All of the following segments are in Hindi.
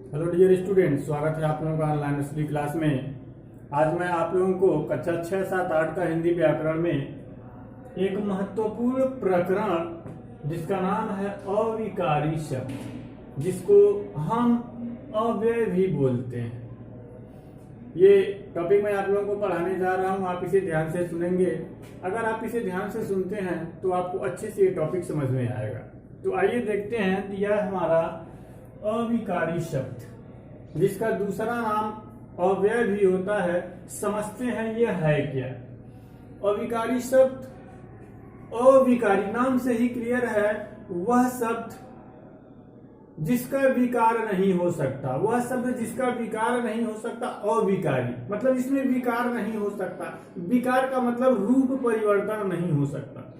हेलो डियर स्टूडेंट, स्वागत है आप लोगों का ऑनलाइन स्टडी क्लास में। आज मैं आप लोगों को कक्षा 6, 7, 8 का हिंदी व्याकरण में एक महत्वपूर्ण प्रकरण जिसका नाम है अविकारी शब्द, जिसको हम अव्यय भी बोलते हैं। ये टॉपिक मैं आप लोगों को पढ़ाने जा रहा हूँ। आप इसे ध्यान से सुनेंगे। अगर आप इसे ध्यान से सुनते हैं तो आपको अच्छे से ये टॉपिक समझ में आएगा। तो आइए देखते हैं। यह हमारा अविकारी शब्द, जिसका दूसरा नाम अव्यय भी होता है। समझते हैं यह है क्या। अविकारी शब्द, अविकारी नाम से ही क्लियर है, वह शब्द जिसका विकार नहीं हो सकता। वह शब्द जिसका विकार नहीं हो सकता अविकारी, मतलब इसमें विकार नहीं हो सकता। विकार का मतलब रूप परिवर्तन नहीं हो सकता।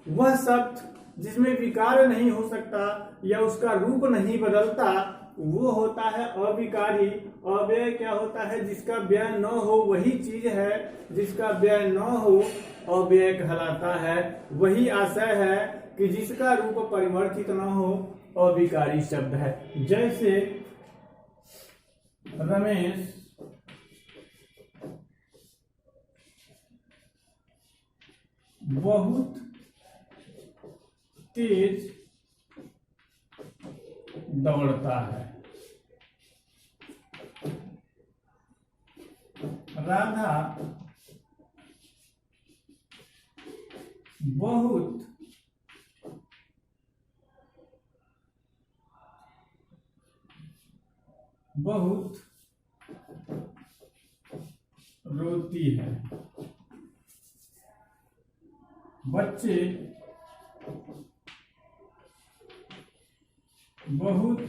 वह शब्द जिसमें विकार नहीं हो सकता या उसका रूप नहीं बदलता, वो होता है अविकारी। अव्यय क्या होता है? जिसका व्यय न हो वही चीज है, जिसका व्यय न हो अव्यय कहलाता है। वही आशय है कि जिसका रूप परिवर्तित न हो अविकारी शब्द है। जैसे रमेश बहुत तेज दौड़ता है। राधा बहुत रोती है। बच्चे बहुत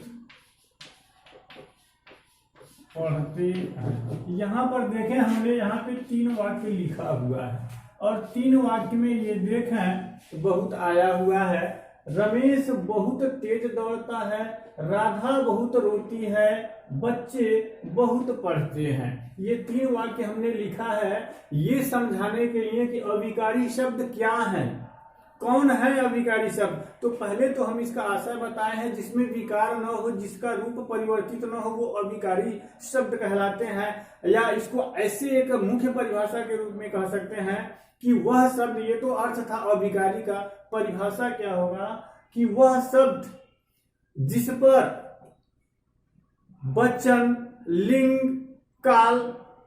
पढ़ते हैं। यहाँ पर देखें, हमने यहाँ पे 3 वाक्य लिखा हुआ है और 3 वाक्य में ये देखें बहुत आया हुआ है। रमेश बहुत तेज दौड़ता है, राधा बहुत रोती है, बच्चे बहुत पढ़ते हैं। ये 3 वाक्य हमने लिखा है ये समझाने के लिए कि अविकारी शब्द क्या है, कौन है अविकारी शब्द। तो पहले तो हम इसका आशय बताए हैं, जिसमें विकार न हो, जिसका रूप परिवर्तित न हो, वो अविकारी शब्द कहलाते हैं। या इसको ऐसे एक मुख्य परिभाषा के रूप में कह सकते हैं कि वह शब्द, ये तो अर्थ था अविकारी का, परिभाषा क्या होगा कि वह शब्द जिस पर वचन, लिंग, काल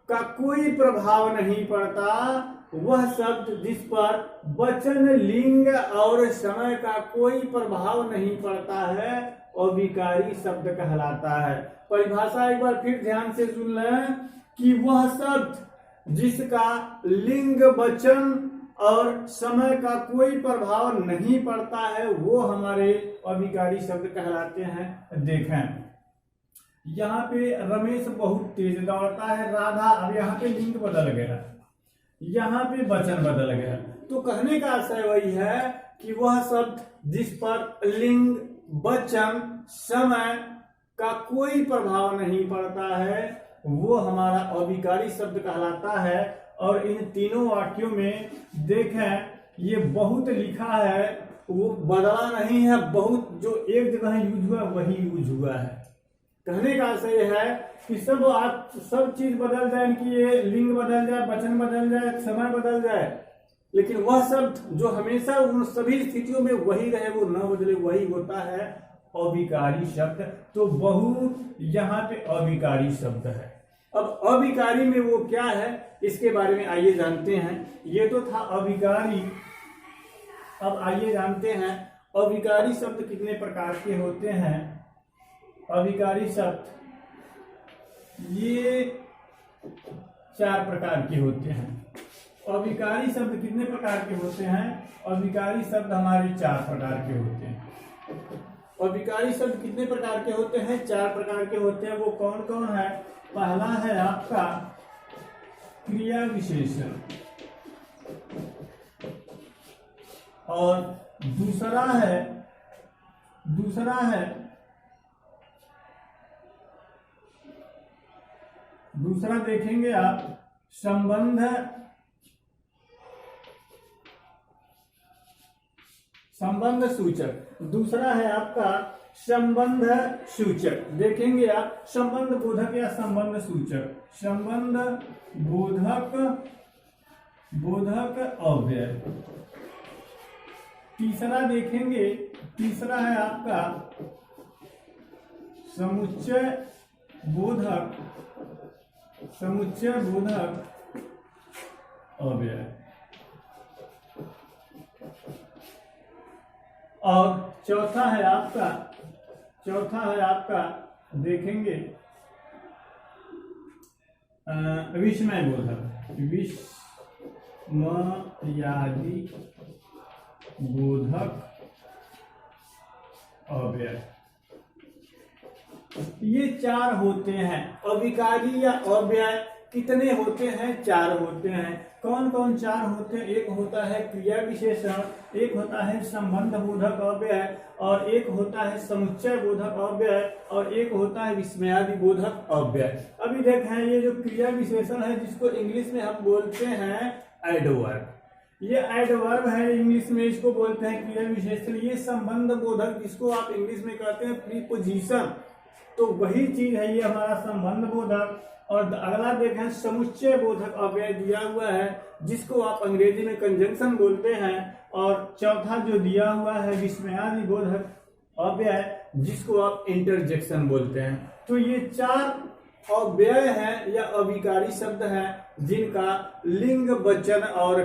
का कोई प्रभाव नहीं पड़ता, वह शब्द जिस पर वचन, लिंग और समय का कोई प्रभाव नहीं पड़ता है अविकारी शब्द कहलाता है। परिभाषा एक बार फिर ध्यान से सुन लें कि वह शब्द जिसका लिंग, वचन और समय का कोई प्रभाव नहीं पड़ता है वो हमारे अविकारी शब्द कहलाते हैं। देखें यहाँ पे रमेश बहुत तेज दौड़ता है, राधा, अब यहाँ पे लिंग बदल गया, यहाँ पे वचन बदल गया। तो कहने का आशय वही है कि वह शब्द जिस पर लिंग, वचन, समय का कोई प्रभाव नहीं पड़ता है वो हमारा अविकारी शब्द कहलाता है। और इन 3 वाक्यों में देखें ये बहुत लिखा है, वो बदला नहीं है। बहुत जो एक जगह यूज हुआ वही यूज हुआ है। कहने का आशय है कि सब चीज बदल जाए, कि ये लिंग बदल जाए, वचन बदल जाए, समय बदल जाए, लेकिन वह शब्द जो हमेशा उन सभी स्थितियों में वही रहे, वो न बदले, वही होता है अविकारी शब्द। तो बहुत यहाँ पे अविकारी शब्द है। अब अविकारी में वो क्या है इसके बारे में आइए जानते हैं। ये तो था अविकारी। अब आइए जानते हैं अविकारी शब्द कितने प्रकार के होते हैं। अविकारी शब्द ये 4 प्रकार के होते हैं। अविकारी शब्द कितने प्रकार के होते हैं? अविकारी शब्द हमारे 4 प्रकार के होते हैं। अविकारी शब्द कितने प्रकार के होते हैं? 4 प्रकार के होते हैं। वो कौन कौन है? पहला है आपका क्रिया विशेषण, और दूसरा देखेंगे आप संबंध सूचक। दूसरा है आपका संबंध सूचक देखेंगे आप, संबंध बोधक या संबंध सूचक, संबंध बोधक अव्यय। तीसरा देखेंगे, तीसरा है आपका समुच्चय बोधक अव्यय। और चौथा है आपका देखेंगे विस्मय बोधक, विस्मयादि बोधक अव्यय। ये चार होते हैं। अविकारी या अव्यय कितने होते हैं? चार होते हैं। कौन कौन चार होते हैं? एक होता है क्रिया विशेषण, एक होता है संबंध बोधक अव्यय, और एक होता है समुच्चय बोधक अव्यय, और एक होता है विस्मयादि बोधक अव्यय। अभी देखें, ये जो क्रिया विशेषण है जिसको इंग्लिश में हम बोलते हैं एडवर्ब, ये एडवर्ब है इंग्लिश में, इसको बोलते हैं क्रिया विशेषण। ये संबंध बोधक जिसको आप इंग्लिश में कहते हैं प्रीपोजिशन, तो वही चीज है ये हमारा संबंध बोधक। और अगला देखें समुच्चय बोधक अव्यय दिया हुआ है जिसको आप अंग्रेजी में कंजंक्शन बोलते हैं। और चौथा जो दिया हुआ है विस्मयादि बोधक अव्यय जिसको आप इंटरजेक्शन बोलते हैं। तो ये चार अव्यय है या अविकारी शब्द है जिनका लिंग, वचन और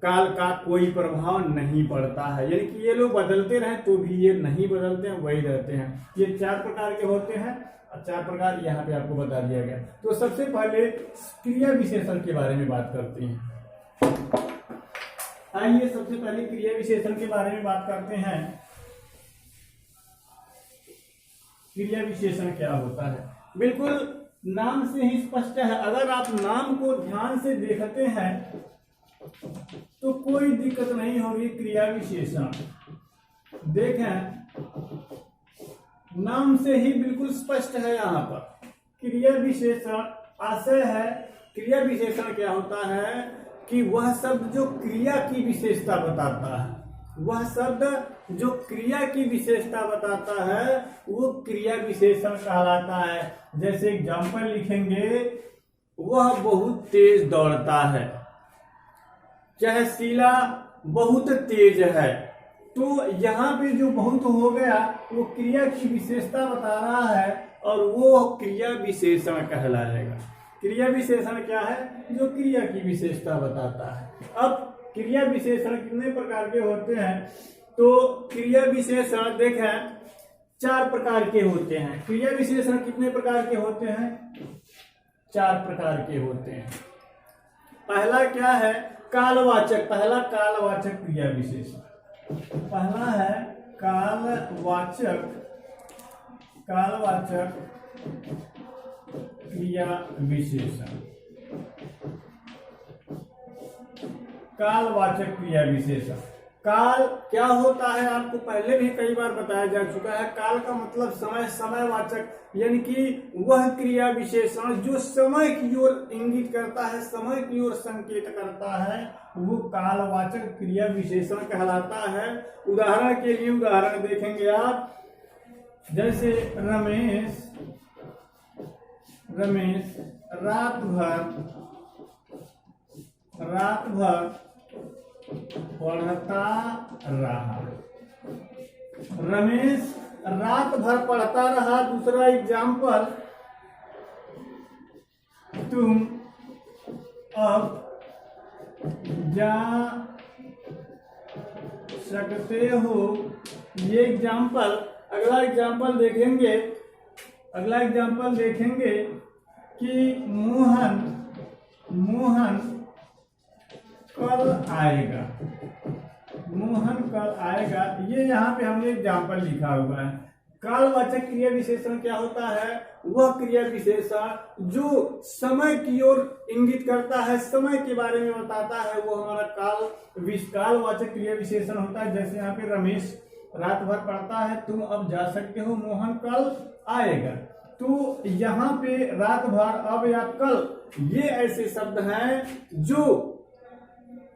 काल का कोई प्रभाव नहीं पड़ता है, यानी कि ये लोग बदलते रहे तो भी ये नहीं बदलते हैं, वही रहते हैं। ये चार प्रकार के होते हैं, चार प्रकार यहाँ पे आपको बता दिया गया। तो सबसे पहले क्रिया विशेषण के बारे में बात करते हैं। आइए सबसे पहले क्रिया विशेषण के बारे में बात करते हैं। क्रिया विशेषण क्या होता है? बिल्कुल नाम से ही स्पष्ट है। अगर आप नाम को ध्यान से देखते हैं तो कोई दिक्कत नहीं होगी। क्रिया विशेषण देखें, नाम से ही बिल्कुल स्पष्ट है। यहाँ पर क्रिया विशेषण आशय है। क्रिया विशेषण क्या होता है कि वह शब्द जो क्रिया की विशेषता बताता है, वह शब्द जो क्रिया की विशेषता बताता है वो क्रिया विशेषण कहलाता है। जैसे एग्जाम्पल लिखेंगे, वह बहुत तेज दौड़ता है, चाहे शीला बहुत तेज है। तो यहाँ पे जो बहुत हो गया वो क्रिया की विशेषता बता रहा है और वो क्रिया विशेषण कहलाएगा। क्रिया विशेषण क्या है? जो क्रिया की विशेषता बताता है। अब क्रिया विशेषण कितने प्रकार के होते हैं? तो क्रिया विशेषण देखें चार प्रकार के होते हैं। क्रिया विशेषण कितने प्रकार के होते हैं? चार प्रकार के होते हैं। पहला क्या है? कालवाचक। पहला कालवाचक क्रिया विशेषण। पहला है कालवाचक क्रिया विशेषण। कालवाचक क्रिया विशेषण। काल क्या होता है आपको पहले भी कई बार बताया जा चुका है। काल का मतलब समय, समयवाचक, यानी कि वह क्रिया विशेषण जो समय की ओर इंगित करता है, समय की ओर संकेत करता है, वो कालवाचक क्रिया विशेषण कहलाता है। उदाहरण के लिए उदाहरण देखेंगे आप, जैसे रमेश रात भर पढ़ता रहा। रमेश रात भर पढ़ता रहा। दूसरा एग्जाम्पल, तुम अब जा सकते हो। ये एग्जाम्पल। अगला एग्जाम्पल देखेंगे कि मोहन कल आएगा। ये यहाँ पे हमने एग्जाम्पल लिखा हुआ है। कालवाचक क्रिया विशेषण क्या होता है? वह क्रिया विशेषण जो समय की ओर इंगित करता है, समय के बारे में बताता है, वो हमारा कालवाचक क्रिया विशेषण होता है। जैसे यहाँ पे रमेश रात भर पढ़ता है, तुम अब जा सकते हो, मोहन कल आएगा। तो यहाँ पे रात भर, अब या कल, ये ऐसे शब्द हैं जो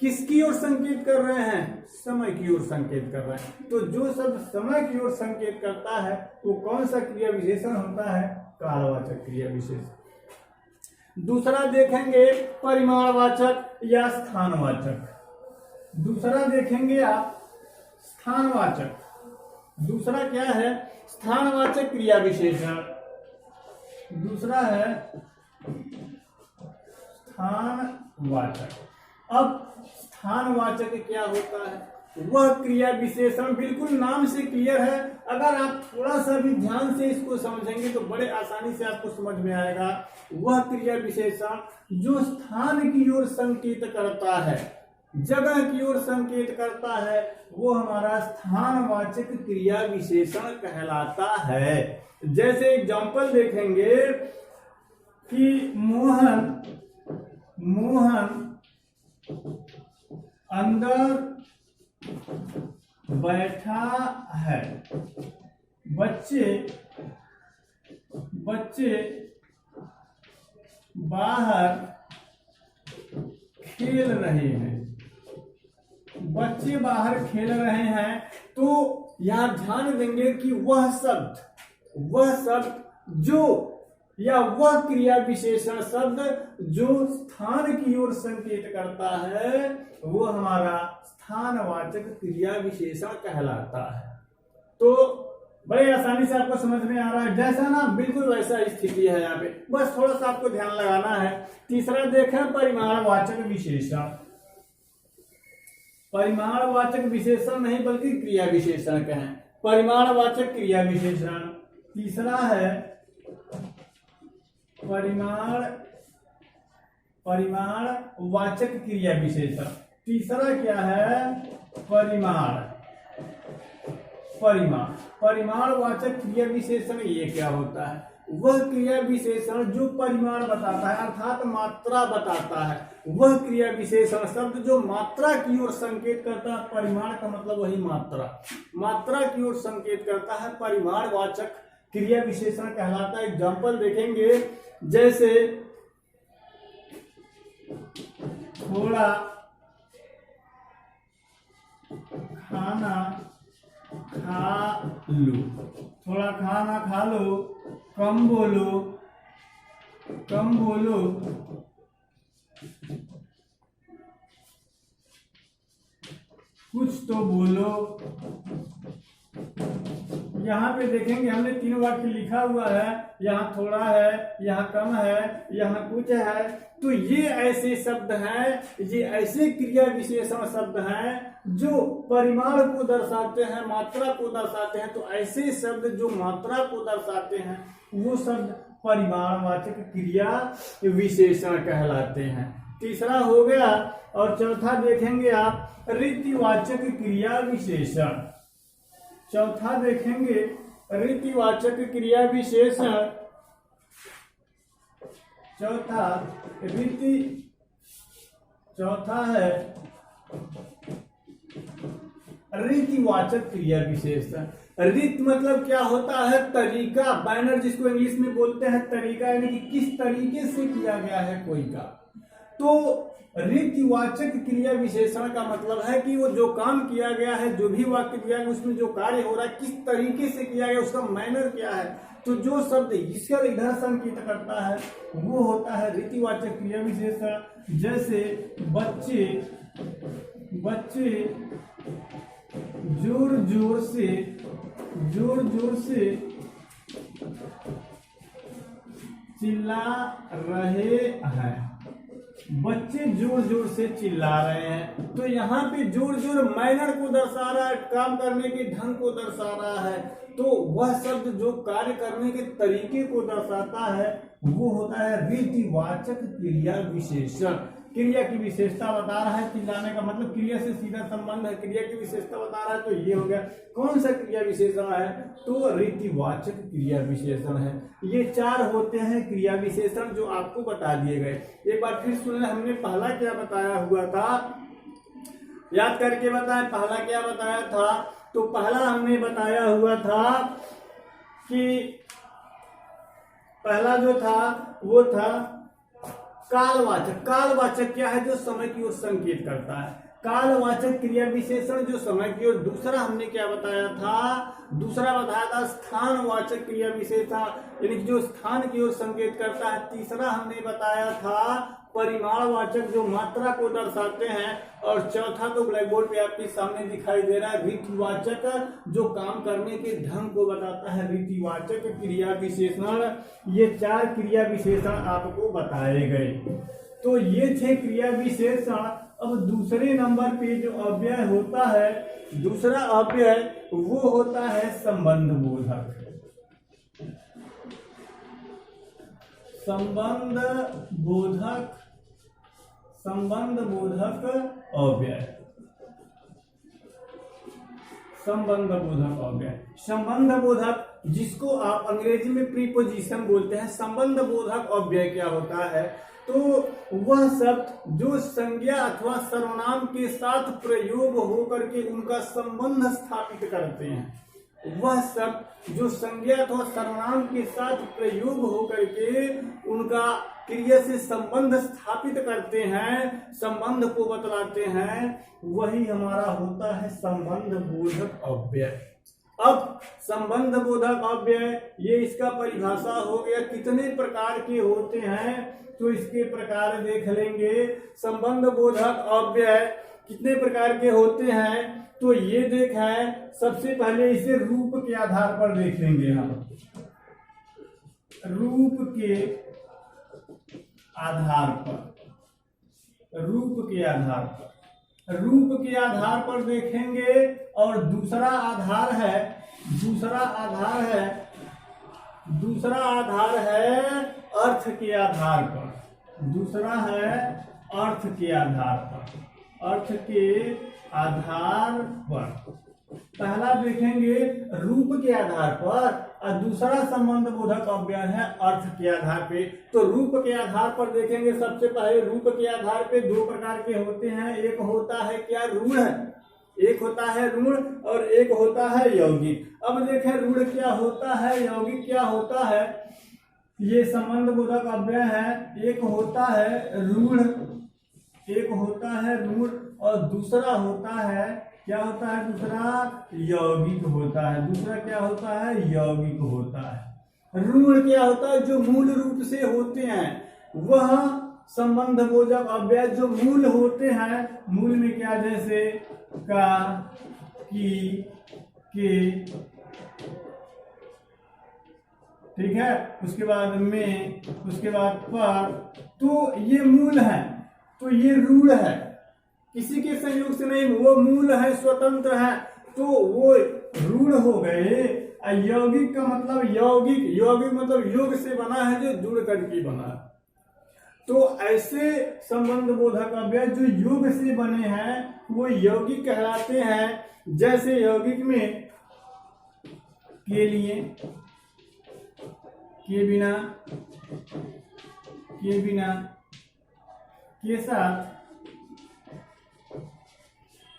किसकी ओर संकेत कर रहे हैं? समय की ओर संकेत कर रहे हैं। तो जो शब्द समय की ओर संकेत करता है वो कौन सा क्रिया विशेषण होता है? कालवाचक क्रिया विशेषण। दूसरा देखेंगे परिमाणवाचक या स्थानवाचक। दूसरा देखेंगे आप स्थानवाचक। दूसरा क्या है? स्थानवाचक क्रिया विशेषण। दूसरा है स्थानवाचक। अब स्थानवाचक क्या होता है? वह क्रिया विशेषण, बिल्कुल नाम से क्लियर है, अगर आप थोड़ा सा भी ध्यान से इसको समझेंगे तो बड़े आसानी से आपको समझ में आएगा। वह क्रिया विशेषण जो स्थान की ओर संकेत करता है, जगह की ओर संकेत करता है, वो हमारा स्थानवाचक क्रिया विशेषण कहलाता है। जैसे एग्जांपल देखेंगे कि मोहन अंदर बैठा है, बच्चे बाहर खेल रहे हैं। बच्चे बाहर खेल रहे हैं, तो यहां ध्यान देंगे कि वह शब्द जो या वह क्रिया विशेषण शब्द जो स्थान की ओर संकेत करता है वो हमारा स्थानवाचक क्रिया विशेषण कहलाता है। तो बड़े आसानी से आपको समझ में आ रहा है, जैसा ना बिल्कुल वैसा स्थिति है यहाँ पे, बस थोड़ा सा आपको ध्यान लगाना है। तीसरा देखें परिमाणवाचक विशेषण। परिमाणवाचक विशेषण नहीं बल्कि क्रिया विशेषण कहें, परिमाणवाचक क्रिया विशेषण। तीसरा है परिमाणवाचक क्रिया विशेषण। तीसरा क्या है? परिमाणवाचक क्रिया विशेषण। ये क्या होता है? वह क्रिया विशेषण जो परिमाण बताता है अर्थात मात्रा बताता है, वह क्रिया विशेषण शब्द जो मात्रा की ओर संकेत करता है। परिमाण का मतलब वही मात्रा की ओर संकेत करता है, परिमाणवाचक क्रिया विशेषण कहलाता है। एग्जाम्पल देखेंगे, जैसे थोड़ा खाना खा लो, थोड़ा खाना खा लो, कम बोलो, कुछ तो बोलो। यहाँ पे देखेंगे हमने 3 वाक्य लिखा हुआ है, यहाँ थोड़ा है, यहाँ कम है, यहाँ कुछ है। तो ये ऐसे शब्द हैं, ये ऐसे क्रिया विशेषण शब्द हैं जो परिमाण को दर्शाते हैं, मात्रा को दर्शाते हैं। तो ऐसे शब्द जो मात्रा को दर्शाते हैं वो शब्द परिमाणवाचक क्रिया विशेषण कहलाते हैं। तीसरा हो गया। और चौथा देखेंगे आप रीतिवाचक क्रिया विशेषण। चौथा देखेंगे रीतिवाचक क्रिया विशेषण। चौथा है रीतिवाचक क्रिया विशेषण। रीत मतलब क्या होता है? तरीका, बैनर जिसको इंग्लिश में बोलते हैं तरीका, यानी कि किस तरीके से किया गया है कोई का। तो रीतिवाचक क्रिया विशेषण का मतलब है कि वो जो काम किया गया है, जो भी वाक्य दिया है, उसमें जो कार्य हो रहा है किस तरीके से किया गया, उसका मैनर क्या है। तो जो शब्द इसका इधर संकेत करता है वो होता है रीतिवाचक क्रिया विशेषण। जैसे बच्चे जोर जोर से चिल्ला रहे हैं। बच्चे जोर जोर से चिल्ला रहे हैं, तो यहाँ पे जोर जोर मैनर को दर्शा रहा है, काम करने के ढंग को दर्शा रहा है। तो वह शब्द जो कार्य करने के तरीके को दर्शाता है वो होता है रीतिवाचक क्रिया विशेषण। क्रिया की विशेषता बता रहा है, चिल्लाने का मतलब क्रिया से सीधा संबंध है, क्रिया की विशेषता बता रहा है। तो ये हो गया कौन सा क्रिया विशेषण है? तो रीतिवाचक क्रिया विशेषण है। ये 4 होते हैं क्रिया विशेषण जो आपको बता दिए गए। एक बार फिर सुन लें, हमने पहला क्या बताया हुआ था, याद करके बताएं। पहला क्या बताया था? तो पहला हमने बताया हुआ था कि पहला जो था वो था कालवाचक, कालवाचक क्या है? जो समय की ओर संकेत करता है। कालवाचक क्रिया विशेषण जो समय की ओर। दूसरा हमने क्या बताया था? दूसरा बताया था स्थानवाचक क्रिया विशेषण, यानी कि जो स्थान की ओर संकेत करता है। तीसरा हमने बताया था परिमाणवाचक, जो मात्रा को दर्शाते हैं। और चौथा तो ब्लैक बोर्ड पे आपके सामने दिखाई दे रहा है रीतिवाचक, जो काम करने के ढंग को बताता है। रीतिवाचक क्रिया विशेषण, ये 4 क्रिया विशेषण आपको बताए गए। तो ये थे क्रिया विशेषण। अब दूसरे नंबर पे जो अव्यय होता है, दूसरा अव्यय वो होता है संबंध बोधक। संबंध बोधक, संबंध बोधक अव्यय, संबंध बोधक अव्यय। संबंध बोधक, जिसको आप अंग्रेजी में प्रीपोजिशन बोलते हैं, संबंध बोधक अव्यय क्या होता है? तो वह शब्द जो संज्ञा अथवा सर्वनाम के साथ प्रयोग होकर के उनका संबंध स्थापित करते हैं। वह शब्द जो संज्ञा अथवा सर्वनाम के साथ प्रयोग होकर के उनका क्रिया से संबंध स्थापित करते हैं, संबंध को बतलाते हैं, वही हमारा होता है संबंध बोधक अव्यय। अब संबंध बोधक अव्यय, ये इसका परिभाषा हो गया। कितने प्रकार के होते हैं तो इसके प्रकार देख लेंगे। संबंध बोधक अव्यय कितने प्रकार के होते हैं तो ये देख है। सबसे पहले इसे रूप के आधार पर देख लेंगे हम। रूप के आधार पर, रूप के आधार पर, रूप के आधार पर देखेंगे। और दूसरा आधार है, दूसरा आधार है, दूसरा आधार है अर्थ के आधार पर। दूसरा है अर्थ के आधार पर, अर्थ के आधार पर। पहला देखेंगे रूप के आधार पर और दूसरा संबंध बोधक अव्यय है अर्थ के आधार पे। तो रूप के आधार पर देखेंगे। सबसे पहले रूप के आधार पे 2 प्रकार के होते हैं। एक होता है क्या? ऋण, एक होता है ऋण और एक होता है यौगिक। अब देखें ऋण क्या होता है, यौगिक क्या होता है। ये संबंध बोधक अव्यय है। एक होता है ऋण, एक होता है ऋण और दूसरा होता है क्या होता है? दूसरा यौगिक होता है। दूसरा क्या होता है? यौगिक होता है। ऋण क्या होता है? जो मूल रूप से होते हैं, वह संबंध बोधक अव्यय जो मूल होते हैं। मूल में क्या? जैसे का, की, के, ठीक है, उसके बाद में, उसके बाद पर। तो ये मूल है, तो ये ऋण है, किसी के संयोग से नहीं, वो मूल है, स्वतंत्र है, तो वो ऋण हो गए। यौगिक का मतलब, यौगिक, यौगिक मतलब योग से बना है, जो जुड़ करके बना है। तो ऐसे संबंध बोधक अव्यय जो योग से बने हैं वो यौगिक कहलाते हैं। जैसे यौगिक में के लिए, के बिना, के बिना, के साथ,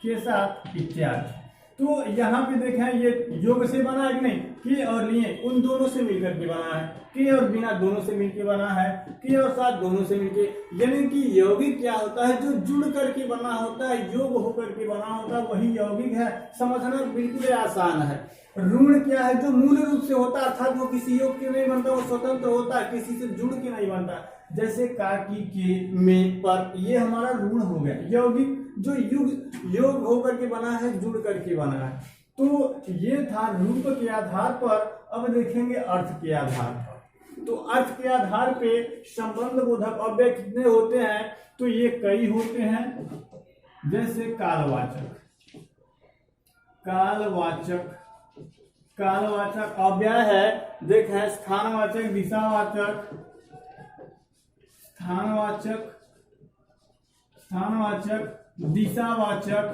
के साथ इत्यादि। तो यहाँ पे देखें ये योग से बना है कि नहीं? के और लिए उन दोनों से मिलकर के बना है। के और बिना दोनों से मिलकर बना है। के और साथ दोनों से मिलकर, यानी कि यौगिक क्या होता है? जो जुड़ करके बना होता है, योग होकर के बना होता है, वही यौगिक है। समझना बिल्कुल आसान है। ऋण क्या है? जो मूल रूप से होता है, अर्थात वो किसी योग के नहीं बनता, वो स्वतंत्र होता है, किसी से जुड़ के नहीं बनता। जैसे का, की, के, में, पर, ये हमारा ऋण हो गया। यौगिक जो योग होकर के बना है, जुड़ करके बना है। तो ये था रूप के आधार पर। अब देखेंगे अर्थ के आधार पर। तो अर्थ के आधार पे संबंध बोधक अव्यय कितने होते हैं? तो ये कई होते हैं। जैसे कालवाचक, कालवाचक, कालवाचक अव्यय है। देखें स्थानवाचक, दिशावाचक, स्थानवाचक, स्थानवाचक, दिशावाचक,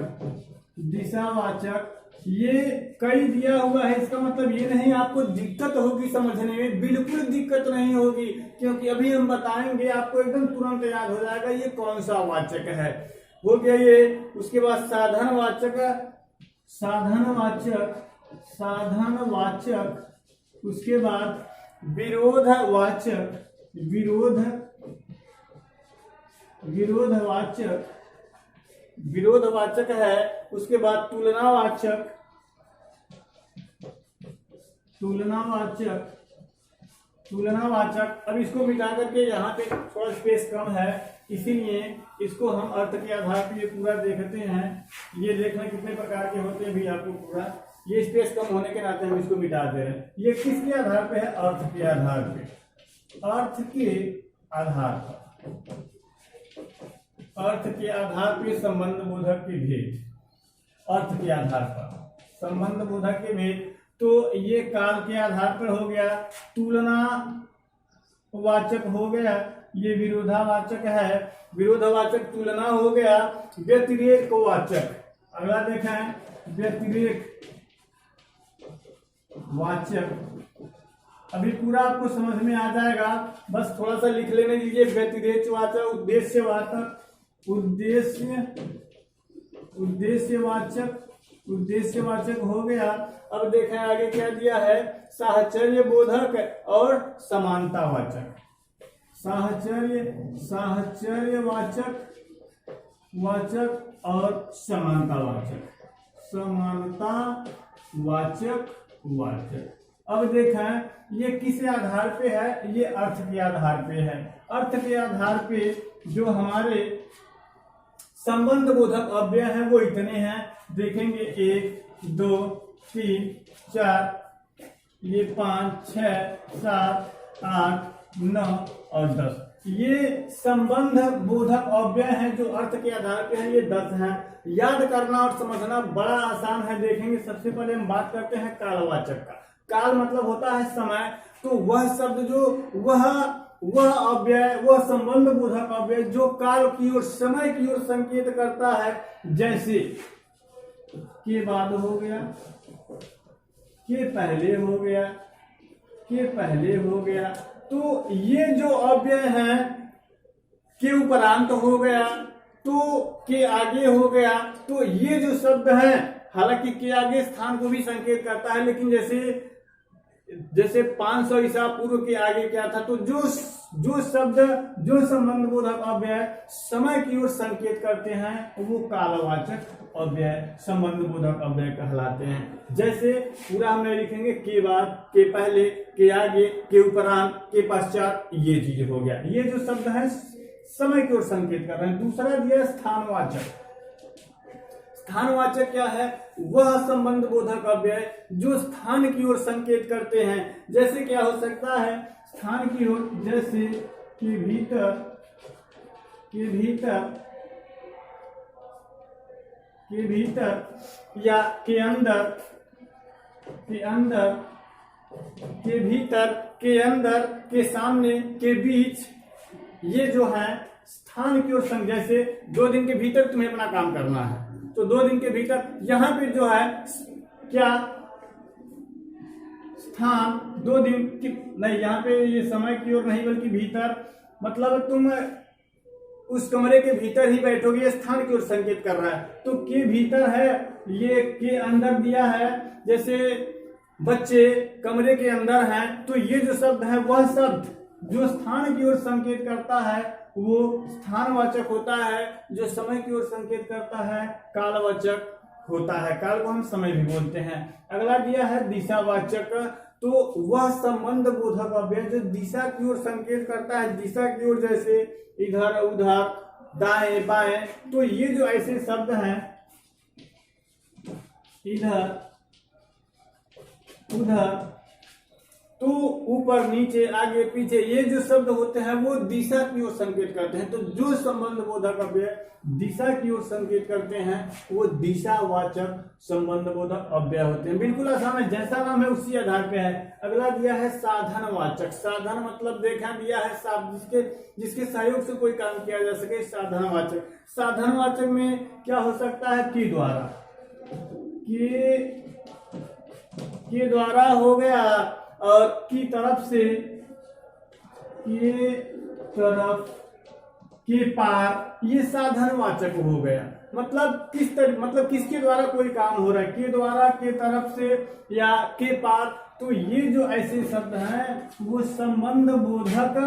दिशावाचक, ये कई दिया हुआ है। इसका मतलब ये नहीं आपको दिक्कत होगी समझने में, बिल्कुल दिक्कत नहीं होगी, क्योंकि अभी हम बताएंगे, आपको एकदम तुरंत याद हो जाएगा ये कौन सा वाचक है। हो गया ये। उसके बाद साधनवाचक, साधनवाचक, साधनवाचक, उसके बाद विरोधवाचक, विरोध विरोधवाचक, विरोधवाचक है। उसके बाद तुलनावाचक, तुलनावाचक, तुलनावाचक। अब इसको मिटा करके यहाँ पे थोड़ा स्पेस कम है, इसीलिए इसको हम अर्थ के आधार पर ये पूरा देखते हैं। ये देखना कितने प्रकार के होते हैं भी आपको पूरा, ये स्पेस कम होने के नाते हम इसको मिटा दे रहे हैं। ये किसके आधार पे है? अर्थ के आधार पे, अर्थ के आधार पर, अर्थ के आधार पे संबंध बोधक के भेद, अर्थ के आधार पर संबंध बोधक के भेद। तो ये काल के आधार पर हो गया, तुलना वाचक हो गया, ये विरोधावाचक है, विरोधावाचक तुलना हो गया। व्यतिरेक वाचक, अगला देखें व्यतिरेक वाचक। अभी पूरा आपको समझ में आ जाएगा, बस थोड़ा सा लिख लेने दीजिए। व्यतिरेक वाचक, उद्देश्यवाचक, उद्देश्यवाचक, उद्देश्यवाचक हो गया। अब देखें आगे क्या दिया है, साहचर्य बोधक और समानतावाचक। साहचर्यवाचक, वाचक और समानतावाचक, समानतावाचक, वाचक। अब देखें ये किस आधार पे है? ये अर्थ के आधार पे है। अर्थ के आधार पे जो हमारे संबंध बोधक अव्यय हैं वो इतने हैं, देखेंगे 1 2 3 4, ये 5 6 7 8 9 और 10। ये संबंध बोधक अव्यय हैं जो अर्थ के आधार पे हैं, ये 10 हैं। याद करना और समझना बड़ा आसान है। देखेंगे सबसे पहले हम बात करते हैं कालवाचक का। काल मतलब होता है समय, तो वह शब्द जो वह अव्यय, वह संबंध बोधक अव्यय जो काल की ओर, समय की ओर संकेत करता है। जैसे के बाद हो गया, के पहले हो गया, के पहले हो गया। तो ये जो अव्यय हैं, के उपरांत हो गया, तो के आगे हो गया। तो ये जो शब्द है, हालांकि के आगे स्थान को भी संकेत करता है, लेकिन जैसे 500 ईसा पूर्व के आगे क्या था, तो जो शब्द, जो संबंध बोधक अव्यय समय की ओर संकेत करते हैं वो कालवाचक अव्यय, संबंध बोधक अव्यय कहलाते हैं। जैसे पूरा हमने लिखेंगे के बाद, के पहले, के आगे, के उपरांत, के पश्चात, ये चीज हो गया। ये जो शब्द है समय की ओर संकेत कर रहे हैं। दूसरा दिया स्थानवाचक। स्थानवाचक क्या है? वह संबंध बोधक अव्यय जो स्थान की ओर संकेत करते हैं। जैसे क्या हो सकता है? स्थान की ओर, जैसे के भीतर, के भीतर, के भीतर, या के अंदर, के अंदर, के भीतर, के अंदर, के सामने, के बीच। ये जो है स्थान की ओर संकेत। जैसे 2 दिन के भीतर तुम्हें अपना काम करना है, तो 2 दिन के भीतर, यहाँ पे जो है क्या स्थान, 2 दिन की नहीं, यहाँ पे ये समय की ओर नहीं बल्कि भीतर, मतलब तुम उस कमरे के भीतर ही बैठोगे, ये स्थान की ओर संकेत कर रहा है। तो के भीतर है, ये के अंदर दिया है। जैसे बच्चे कमरे के अंदर हैं, तो ये जो शब्द है वह शब्द जो स्थान की ओर संकेत करता है वो स्थानवाचक होता है। जो समय की ओर संकेत करता है कालवाचक होता है। काल को हम समय भी बोलते हैं। अगला दिया है दिशावाचक। तो वह संबंध बोधक अव्यय जो दिशा की ओर संकेत करता है, दिशा की ओर, जैसे इधर उधर, दाएं बाएं। तो ये जो ऐसे शब्द हैं, इधर उधर, तो ऊपर नीचे आगे पीछे, ये जो शब्द होते हैं वो दिशा की ओर संकेत करते हैं। तो जो संबंध बोधक अव्यय दिशा की ओर संकेत करते हैं वो दिशावाचक संबंध बोधक अव्यय होते हैं। बिल्कुल आसान है, जैसा नाम है उसी आधार पे है। अगला दिया है साधनवाचक। साधन मतलब देखा दिया है जिसके सहयोग से कोई काम किया जा सके, साधनवाचक। साधनवाचक में क्या हो सकता है? के द्वारा, के द्वारा हो गया, और की तरफ से, के तरफ, के पार, ये साधनवाचक हो गया। मतलब मतलब किसके द्वारा कोई काम हो रहा है, के द्वारा, के तरफ से या के पार। तो ये जो ऐसे शब्द हैं वो संबंध बोधक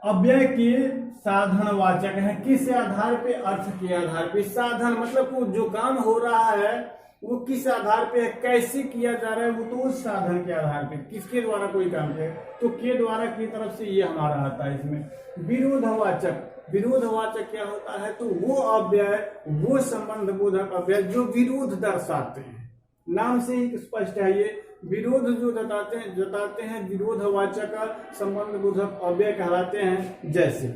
अव्यय के साधनवाचक हैं। किस आधार पे? अर्थ के आधार पे। साधन मतलब वो जो काम हो रहा है वो किस आधार पे है, कैसे किया जा रहा है, वो तो उस साधन के आधार पे, किसके द्वारा कोई काम करे तो के द्वारा की तरफ से ये हमारा आता है। इसमें विरोधवाचक, विरोधवाचक क्या होता है? तो वो अव्यय, वो संबंध बोधक अव्यय जो विरोध दर्शाते हैं। नाम से ही स्पष्ट है, ये विरोध जो जताते हैं विरोधवाचक संबंध बोधक अव्यय कहलाते हैं। जैसे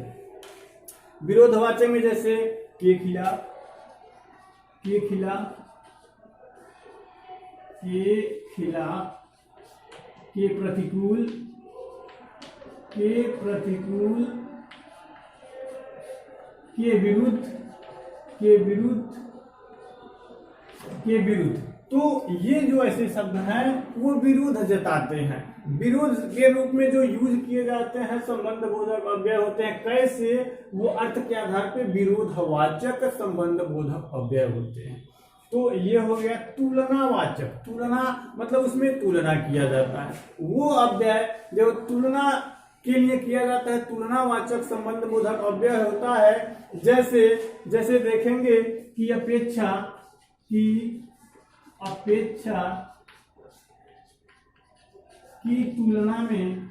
विरोधवाचक में जैसे के खिलाफ, के खिलाफ, के खिलाफ, के प्रतिकूल, के प्रतिकूल, के विरुद्ध, के विरुद्ध, के विरुद्ध। तो ये जो ऐसे शब्द हैं वो विरोध जताते हैं। विरोध के रूप में जो यूज किए जाते हैं संबंध बोधक अव्यय होते हैं। कैसे? वो अर्थ के आधार पे विरोधवाचक संबंध बोधक अव्यय होते हैं। तो ये हो गया तुलनावाचक। तुलना मतलब उसमें तुलना किया जाता है। वो अव्यय जो तुलना के लिए किया जाता है तुलनावाचक संबंध बोधक अव्यय होता है। जैसे जैसे देखेंगे कि अपेक्षा, की अपेक्षा की तुलना में,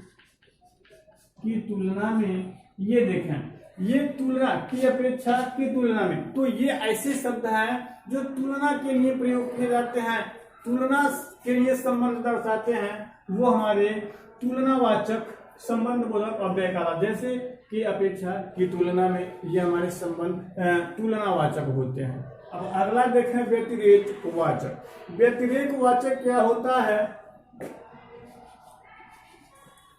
की तुलना में, ये देखें ये तुलना की अपेक्षा की तुलना में, तो ये ऐसे शब्द हैं जो तुलना के लिए प्रयोग किए जाते हैं, तुलना के लिए संबंध दर्शाते हैं, वो हमारे तुलनावाचक संबंध बोधक अव्यय का। जैसे की अपेक्षा की तुलना में, ये हमारे संबंध तुलनावाचक होते हैं। अब अगला देखें व्यतिरेक वाचक। व्यतिरेक वाचक क्या होता है?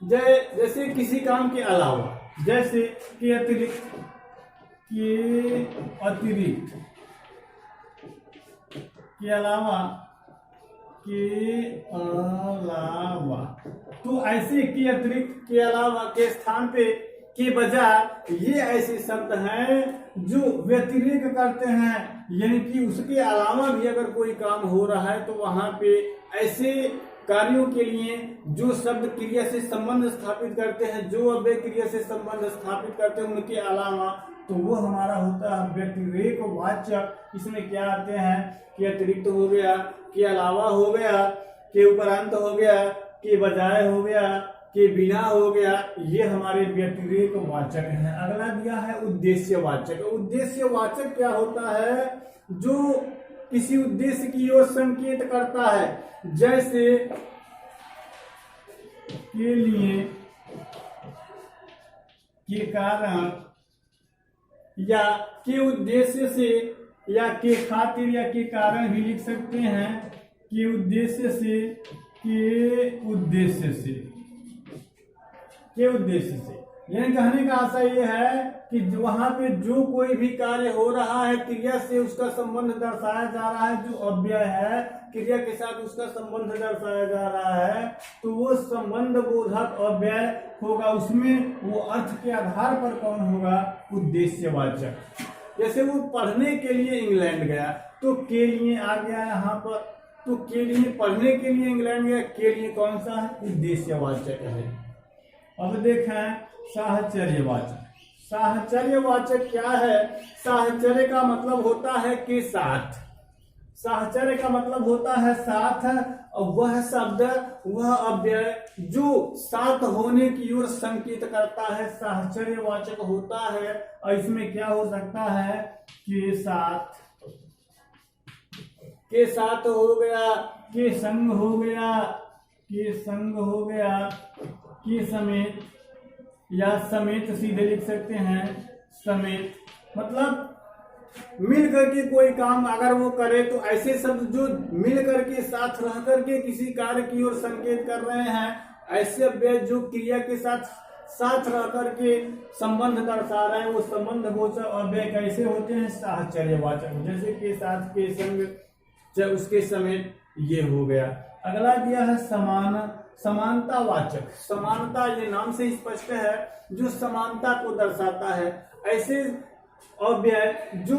जैसे किसी काम के अलावा, जैसे कि अतिरिक्त, के अतिरिक्त, के अलावा, के अलावा। तो ऐसे के अतिरिक्त, के अलावा के स्थान पे के बजाय ये ऐसे शब्द हैं जो व्यतिरेक करते हैं, यानी कि उसके अलावा भी अगर कोई काम हो रहा है तो वहां पे ऐसे कार्यों के लिए जो शब्द क्रिया से संबंध स्थापित करते हैं, जो अव्यय क्रिया से संबंध स्थापित करते हैं उनके अलावा, तो वो हमारा होता है व्यतिरेक वाचक। इसमें क्या आते हैं? कि अतिरिक्त हो गया, के अलावा हो गया, के उपरांत हो गया, के बजाय हो गया, के बिना हो गया, ये हमारे व्यतिरेक वाचक हैं। अगला दिया है उद्देश्यवाचक। उद्देश्यवाचक क्या होता है? जो किसी उद्देश्य की ओर संकेत करता है। जैसे के लिए, के कारण, या के उद्देश्य से, या के खातिर, या के कारण भी लिख सकते हैं। के उद्देश्य से, के उद्देश्य से, के उद्देश्य से, यानी कहने का आशा ये है कि वहां पे जो कोई भी कार्य हो रहा है क्रिया से उसका संबंध दर्शाया जा रहा है, जो अव्यय है क्रिया के साथ उसका संबंध दर्शाया जा रहा है, तो वो संबंध बोधक अव्यय होगा। उसमें वो अर्थ के आधार पर कौन होगा? उद्देश्यवाचक। जैसे वो पढ़ने के लिए इंग्लैंड गया तो के लिए आ गया यहाँ पर, तो के लिए पढ़ने के लिए इंग्लैंड गया, के लिए कौन सा है? उद्देश्यवाचक है। अब देखें साहचर्यवाचक। साहचर्यवाचक क्या है? साहचर्य का मतलब होता है के साथ, साहचर्य का मतलब होता है साथ, और वह शब्द, वह अव्यय जो साथ होने की ओर संकेत करता है साहचर्यवाचक होता है। और इसमें क्या हो सकता है? के साथ, के साथ हो गया, के संग हो गया, के संग हो गया, के समेत, या समेत सीधे लिख सकते हैं, समेत। मतलब मिल करके कोई काम अगर वो करे तो ऐसे शब्द जो मिल करके साथ रह करके किसी कार्य की ओर संकेत कर रहे हैं, ऐसे अव्यय जो क्रिया के साथ साथ रह करके संबंध दर्शा रहे हैं, वो संबंध बोधक अव्यय कैसे होते हैं? साहचर्यवाचक। जैसे के साथ, के संग, चाहे उसके समेत, ये हो गया। अगला दिया है समान, समानतावाचक। समानता ये नाम से स्पष्ट है, जो समानता को दर्शाता है। ऐसे अव्यय जो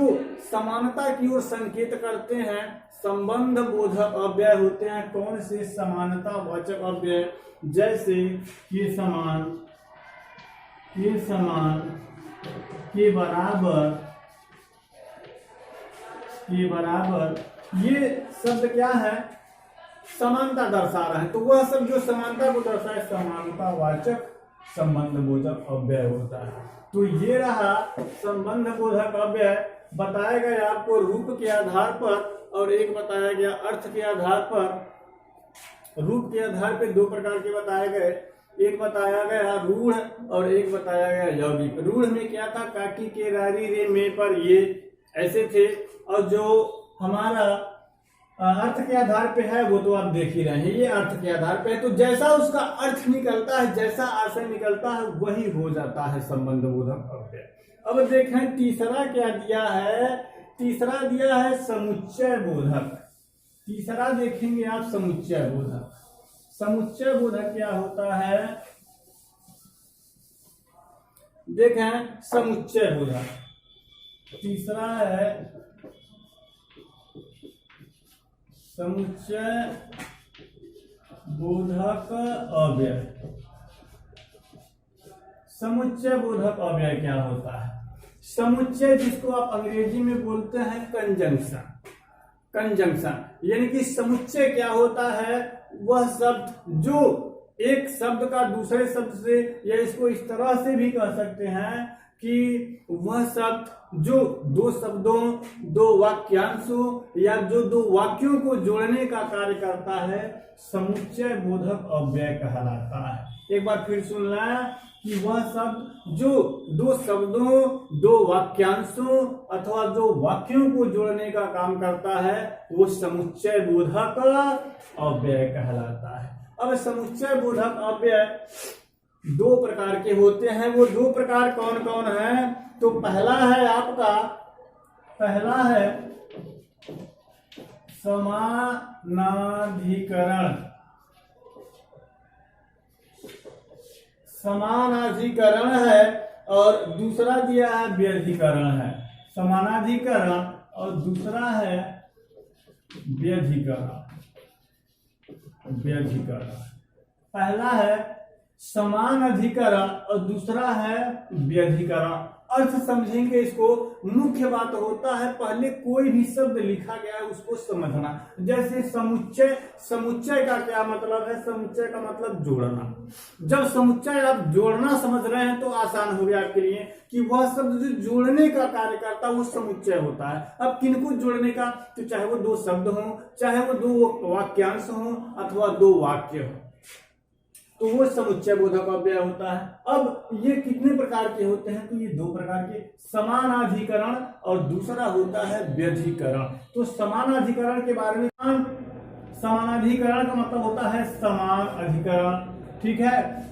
समानता की ओर संकेत करते हैं संबंध बोधक अव्यय होते हैं। कौन से? समानतावाचक अव्यय। जैसे ये समान, के समान के बराबर ये शब्द क्या है? समानता दर्शा रहा है। तो वह शब्द जो समानता को दर्शाए समानतावाचक संबंध बोधक अव्यय होता है। तो ये रहा संबंध बोधक अव्यय। बताया गया आपको रूप के आधार पर और एक बताया गया अर्थ के आधार पर। रूप के आधार पर दो प्रकार के बताए गए, एक बताया गया रूढ़ और एक बताया गया यौगिक। रूढ़ में क्या था? काकी के रारी रे में पर ये ऐसे थे, और जो हमारा अर्थ के आधार पे है वो तो आप देख ही रहे हैं, ये अर्थ के आधार पे है। तो जैसा उसका अर्थ निकलता है, जैसा आशय निकलता है, वही हो जाता है संबंध बोधक अव्यय। अब देखें तीसरा क्या दिया है? तीसरा दिया है समुच्चय बोधक। तीसरा देखेंगे आप समुच्चय बोधक। समुच्चय बोधक क्या होता है? देखें समुच्चय बोधक तीसरा है समुच्चय बोधक अव्यय। समुच्चय बोधक अव्यय क्या होता है? समुच्चय जिसको आप अंग्रेजी में बोलते हैं कंजंक्शन। कंजंक्शन यानी कि समुच्चय क्या होता है? वह शब्द जो एक शब्द का दूसरे शब्द से, या इसको इस तरह से भी कह सकते हैं कि वह शब्द जो दो शब्दों, दो वाक्यांशों या जो दो वाक्यों को जोड़ने का कार्य करता है, समुच्चय बोधक अव्यय कहलाता है। एक बार फिर सुनना कि वह शब्द जो दो शब्दों, दो वाक्यांशों अथवा दो वाक्यों को जोड़ने का काम करता है, वो समुच्चय बोधक अव्यय कहलाता है। अब समुच्चय बोधक अव्यय दो प्रकार के होते हैं। वो दो प्रकार कौन कौन है? तो पहला है आपका, पहला है समानाधिकरण। समानाधिकरण है और दूसरा दिया है व्यधिकरण है। समानाधिकरण और दूसरा है व्यधिकरण। व्यधिकरण पहला है समान अधिकरण और दूसरा है व्यधिकरण। अर्थ समझेंगे इसको। मुख्य बात होता है पहले कोई भी शब्द लिखा गया है उसको समझना। जैसे समुच्चय, समुच्चय का क्या मतलब है? समुच्चय का मतलब जोड़ना। जब समुच्चय आप जोड़ना समझ रहे हैं तो आसान हो गया आपके लिए कि वह शब्द जो जोड़ने का कार्य करता है वो समुच्चय होता है। अब किनको जोड़ने का? तो चाहे वो दो शब्द हो, चाहे वो दो वाक्यांश हो अथवा दो वाक्य हो, तो वो समुच्चय बोधक अव्यय होता है। अब ये कितने प्रकार के होते हैं? तो ये दो प्रकार के, समानाधिकरण और दूसरा होता है व्यधिकरण। तो समानाधिकरण के बारे में, समानाधिकरण का मतलब होता है समान अधिकरण। ठीक है,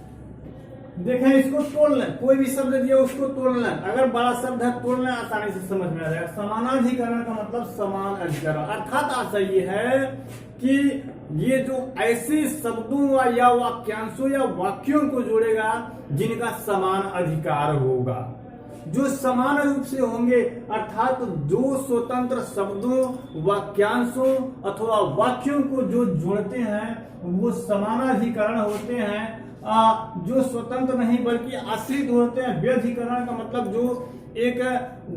देखें इसको तोड़ लें, कोई भी शब्द दिया उसको तोड़ लें। अगर बड़ा शब्द है तोड़ लें, आसानी से समझ में आ जाएगा। समानाधिकरण का मतलब समान अधिकरण, अर्थात आशय ये है कि ये जो ऐसे शब्दों या वाक्यांशों या वाक्यों को जोड़ेगा जिनका समान अधिकार होगा, जो समान रूप से होंगे, अर्थात दो स्वतंत्र शब्दों, वाक्यांशों अथवा वाक्यों को जो जोड़ते हैं वो समानाधिकरण होते हैं। जो स्वतंत्र नहीं बल्कि आश्रित होते हैं। व्यधिकरण का मतलब जो एक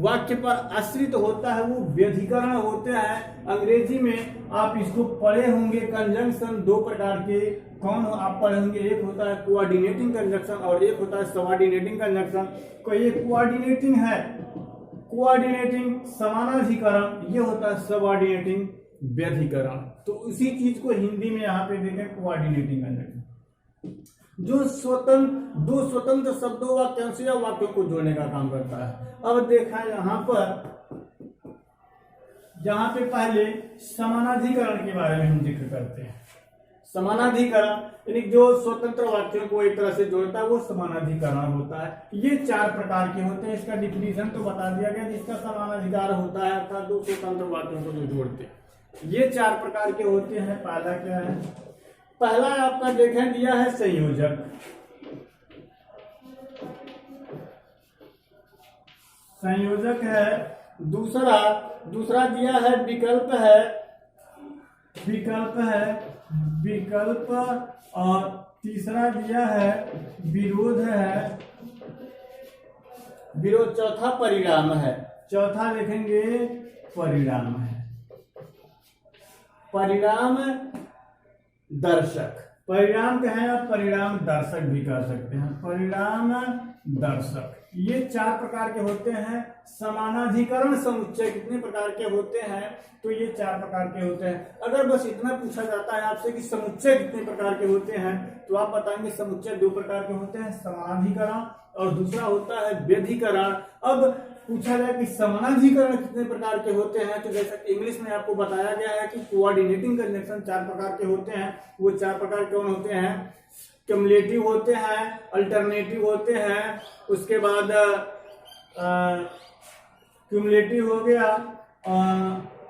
वाक्य पर आश्रित होता है वो व्यधिकरण होते हैं। अंग्रेजी में आप इसको पढ़े होंगे, कंजंक्शन दो प्रकार के। कौन आप पढ़े होंगे? एक होता है कोऑर्डिनेटिंग कंजंक्शन और एक होता है सबऑर्डिनेटिंग कंजंक्शन। तो ये कोऑर्डिनेटिंग है, कोऑर्डिनेटिंग समानाधिकरण, ये होता है सबऑर्डिनेटिंग व्यधिकरण। तो उसी चीज को हिंदी में यहाँ पे देखें, कोऑर्डिनेटिंग कंजंक्शन, जो स्वतंत्र दो स्वतंत्र शब्दों, वाक्यांशों या वाक्यों को जोड़ने का काम करता है। अब देखा यहाँ पर, जहां पे पहले समानाधिकरण के बारे में हम जिक्र करते हैं। समानाधिकरण यानी जो स्वतंत्र वाक्यों को एक तरह से जोड़ता है वो समानाधिकरण होता है। ये चार प्रकार के होते हैं। इसका डिफिनीशन तो बता दिया गया, जिसका समानाधिकार होता है अर्थात दो स्वतंत्र वाक्यों को जो जोड़ते हैं। ये चार प्रकार के होते हैं। पहला क्या है? पहला आपका देखें दिया है संयोजक। संयोजक है। दूसरा दिया है विकल्प है, विकल्प है, विकल्प। और तीसरा दिया है विरोध है, विरोध, चौथा परिणाम है। चौथा देखेंगे परिणाम है। परिणाम दर्शक, परिणाम क्या है, आप परिणाम दर्शक भी कह सकते हैं। परिणाम दर्शक ये चार प्रकार के होते हैं। समानाधिकरण समुच्चय कितने प्रकार के होते हैं, तो ये चार प्रकार के होते हैं। अगर बस इतना पूछा जाता है आपसे कि समुच्चय कितने प्रकार के होते हैं, तो आप बताएंगे समुच्चय दो प्रकार के होते हैं, समानाधिकरण और दूसरा होता है व्यधिकरण। अब पूछा जाए कि समानाधिकरण कितने प्रकार के होते हैं, तो जैसा कि इंग्लिश में आपको बताया गया है कि कोऑर्डिनेटिंग कंजंक्शन चार प्रकार के होते हैं। वो चार प्रकार कौन होते हैं, क्युमुलेटिव होते हैं, अल्टरनेटिव होते हैं, उसके बाद क्युमुलेटिव हो गया,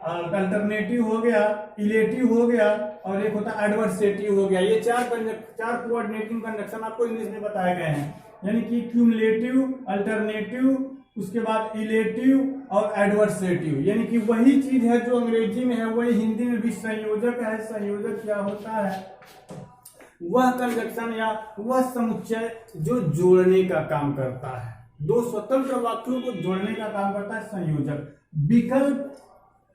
अल्टरनेटिव हो गया, इलेटिव हो गया, और एक होता है एडवर्सेटिव हो गया। ये चार कोऑर्डिनेटिंग कंजंक्शन आपको इंग्लिश में बताए गए हैं, यानी कि क्युमुलेटिव, अल्टरनेटिव, उसके बाद इलेटिव और एडवर्सेटिव। यानी कि वही चीज है जो अंग्रेजी में है वही हिंदी में भी संयोजक है। संयोजक क्या होता है, वह कंजंक्शन या वह समुच्चय जो जोड़ने का काम करता है, दो स्वतंत्र वाक्यों को जोड़ने का काम करता है संयोजक।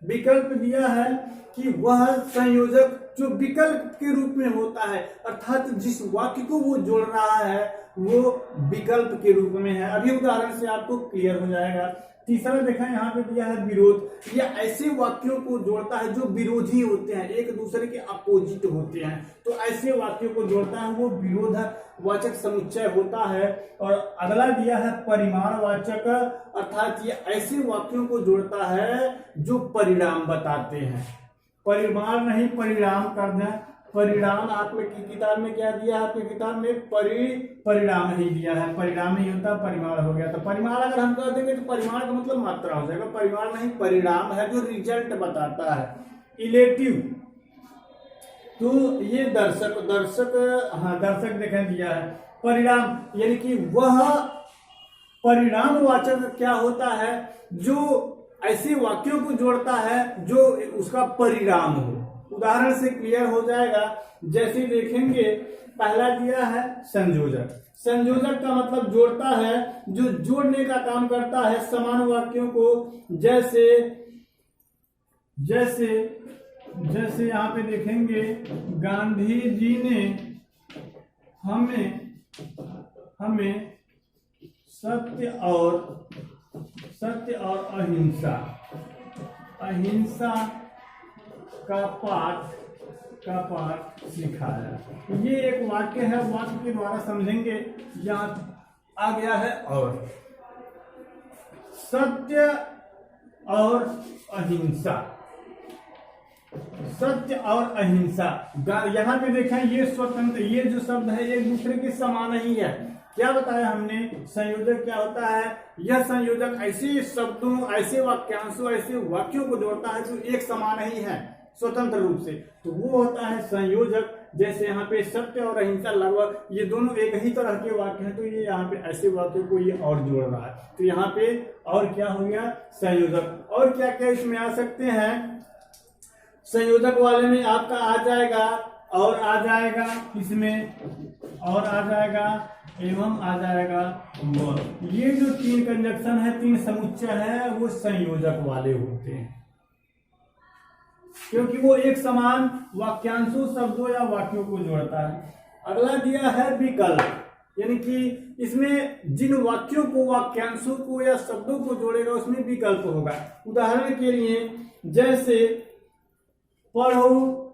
विकल्प दिया है कि वह संयोजक जो विकल्प के रूप में होता है, अर्थात जिस वाक्य को वो जोड़ रहा है वो विकल्प के रूप में है। अभी उदाहरण से आपको क्लियर हो जाएगा। तीसरा देखा यहाँ पे दिया है विरोध। यह ऐसे वाक्यों को जोड़ता है जो विरोधी होते हैं, एक दूसरे के अपोजिट होते हैं, तो ऐसे वाक्यों को जोड़ता है, वो विरोधवाचक समुच्चय होता है। और अगला दिया है परिमाणवाचक, अर्थात ये ऐसे वाक्यों को जोड़ता है जो परिणाम बताते हैं। परिमाण नहीं परिणाम करना। परिणाम आपकी किताब में क्या दिया है, आपकी किताब में परिणाम ही दिया है, परिणाम नहीं होता परिमाण हो गया। तो परिमाण अगर हम कह देंगे तो परिमाण का मतलब मात्रा हो जाएगा, परिमाण नहीं परिणाम है जो रिजल्ट बताता है। इलेटिव तो ये दर्शक देखें दिया है। परिणाम यानी कि वह परिणामवाचक क्या होता है, जो ऐसे वाक्यों को जोड़ता है जो उसका परिणाम हो। उदाहरण से क्लियर हो जाएगा, जैसे देखेंगे पहला दिया है संयोजक। संयोजक का मतलब जोड़ता है, जो जोड़ने का काम करता है समान वाक्यों को। जैसे यहाँ पे देखेंगे गांधी जी ने हमें सत्य और अहिंसा का पाठ सिखाया। ये एक वाक्य है, वाक्य के द्वारा समझेंगे। यहाँ आ गया है और सत्य और अहिंसा, सत्य और अहिंसा। यहाँ पे देखें ये स्वतंत्र, ये जो शब्द है एक दूसरे के समान ही है। क्या बताया हमने, संयोजक क्या होता है, यह संयोजक ऐसे शब्दों, ऐसे वाक्यांशों, ऐसे वाक्यों को जोड़ता है जो एक समान ही है स्वतंत्र रूप से, तो वो होता है संयोजक। जैसे यहाँ पे सत्य और अहिंसा लगभग ये दोनों एक ही तरह के वाक्य हैं, तो ये यहाँ पे ऐसे वाक्यों को ये और जोड़ रहा है, तो यहाँ पे और क्या हो गया संयोजक। और क्या क्या इसमें आ सकते हैं, संयोजक वाले में आपका आ जाएगा और आ जाएगा, इसमें और आ जाएगा एवं आ जाएगा व। ये जो तीन कंजक्शन है, तीन समुच्चय है, वो संयोजक वाले होते हैं, क्योंकि वो एक समान वाक्यांशों, शब्दों या वाक्यों को जोड़ता है। अगला दिया है विकल्प, यानी कि इसमें जिन वाक्यों को, वाक्यांशों को या शब्दों को जोड़ेगा उसमें विकल्प होगा। उदाहरण के लिए जैसे पढ़ो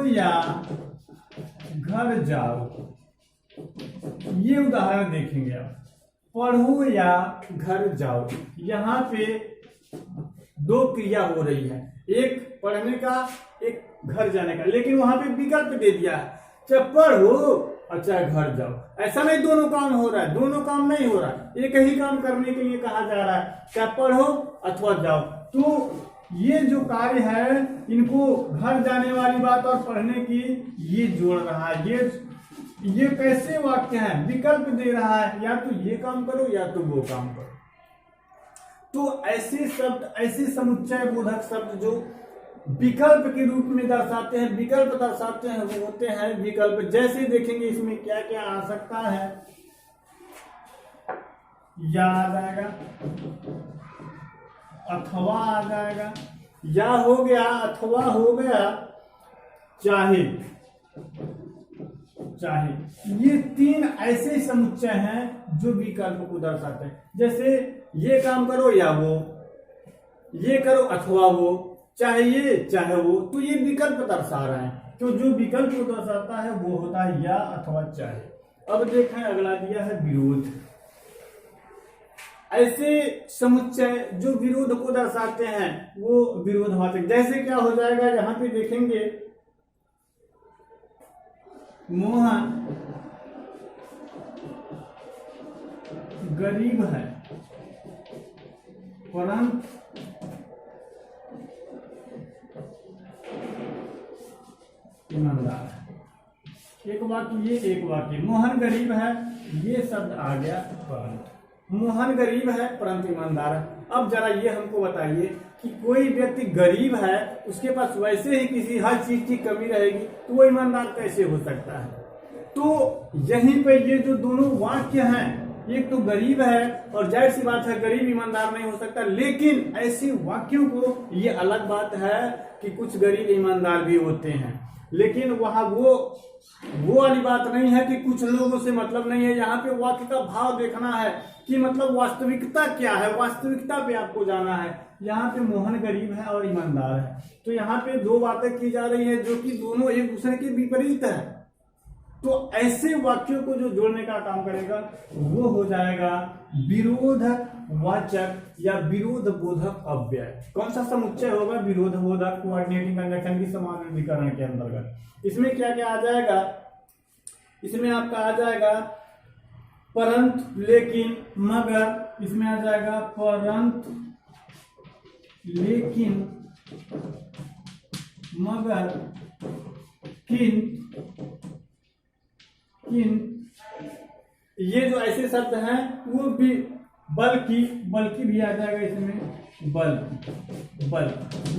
या घर जाओ, ये उदाहरण देखेंगे आप। पढ़ो या घर जाओ, यहाँ पे दो क्रिया हो रही है, एक पढ़ने का, एक घर जाने का, लेकिन वहां पे विकल्प दे दिया है, चाहे पढ़ो और चाहे घर जाओ। ऐसा नहीं दोनों काम हो रहा है, दोनों काम नहीं हो रहा है, एक ही काम करने के लिए कहा जा रहा है, चाहे पढ़ो अथवा जाओ। तो ये जो कार्य है, इनको घर जाने वाली बात और पढ़ने की ये जोड़ रहा है। ये कैसे वाक्य है, विकल्प दे रहा है, या तो ये काम करो या तो वो काम करो। तो ऐसे शब्द, ऐसे समुच्चय बोधक शब्द जो विकल्प के रूप में दर्शाते हैं, विकल्प दर्शाते हैं, वो होते हैं विकल्प। जैसे देखेंगे इसमें क्या क्या आ सकता है, या आ जाएगा, अथवा आ जाएगा, या हो गया, अथवा हो गया, चाहे। चाहे ये तीन ऐसे समुच्चय हैं जो विकल्प को दर्शाते हैं। जैसे ये काम करो या वो, ये करो अथवा वो, चाहे ये चाहे वो, तो ये विकल्प दर्शा रहे हैं। तो जो विकल्प को दर्शाता है वो होता है या अथवा चाहे। अब देखें अगला दिया है विरोध। ऐसे समुच्चय जो विरोध को दर्शाते हैं वो विरोधाभासी। जैसे क्या हो जाएगा, यहां पे देखेंगे मोहन गरीब है परंतु ईमानदार है। एक वाक्य ये, एक वाक्य मोहन गरीब है, ये शब्द आ गया परंतु। मोहन गरीब है परंतु ईमानदार है। अब जरा ये हमको बताइए कि कोई व्यक्ति गरीब है, उसके पास वैसे ही किसी हर चीज की कमी रहेगी, तो वो ईमानदार कैसे हो सकता है? तो यहीं पे ये जो दोनों वाक्य हैं, एक तो गरीब है और जाहिर सी बात है गरीब ईमानदार नहीं हो सकता, लेकिन ऐसे वाक्यों को ये अलग बात है कि कुछ गरीब ईमानदार भी होते हैं, लेकिन वहां वो वाली बात नहीं है कि कुछ लोगों से मतलब नहीं है। यहाँ पे वाक्य का भाव देखना है कि मतलब वास्तविकता क्या है, वास्तविकता पे आपको जाना है। यहाँ पे मोहन गरीब है और ईमानदार है, तो यहाँ पे दो बातें की जा रही है जो कि दोनों एक दूसरे के विपरीत है। तो ऐसे वाक्यों को जो जोड़ने का काम करेगा वो हो जाएगा विरोधवाचक या विरोध बोधक अव्यय। कौन सा समुच्चय होगा? विरोध बोधक कोऑर्डिनेटिंग कंजंक्शन की समानाधिकरण के अंतर्गत। इसमें क्या क्या आ जाएगा? इसमें आपका आ जाएगा परंतु, लेकिन, मगर। इसमें आ जाएगा परंतु, लेकिन, मगर, किंतु, ये जो ऐसे शब्द हैं वो भी, बल्कि भी आ जाएगा इसमें, बल।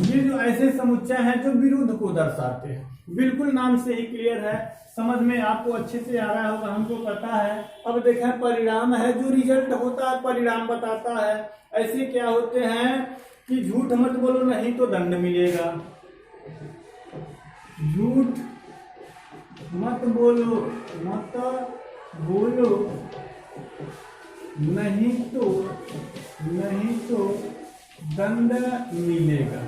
ये जो ऐसे समुच्चय हैं जो विरोध को दर्शाते हैं। बिल्कुल नाम से ही क्लियर है, समझ में आपको अच्छे से आ रहा होगा, हमको पता है। अब देखें परिणाम है, जो रिजल्ट होता है परिणाम बताता है। ऐसे क्या होते हैं कि झूठ मत बोलो नहीं तो दंड मिलेगा, झूठ मत बोलो नहीं तो दंड मिलेगा,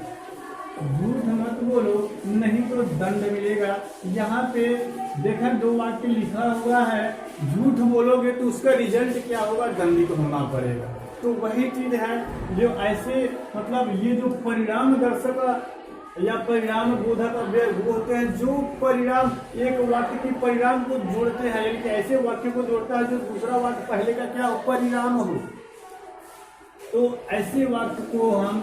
झूठ मत बोलो नहीं तो दंड मिलेगा। यहाँ पे देखा दो वाक्य लिखा हुआ है, झूठ बोलोगे तो उसका रिजल्ट क्या होगा? दंडित होना पड़ेगा। तो वही चीज है जो ऐसे मतलब ये जो परिणाम दर्शक या परिणाम बोधक अव्यय वो होते हैं जो परिणाम एक वाक्य के परिणाम को जोड़ते हैं, यानी कि ऐसे वाक्य को जोड़ता है जो दूसरा वाक्य पहले का क्या हो? परिणाम हो। तो ऐसे वाक्य को हम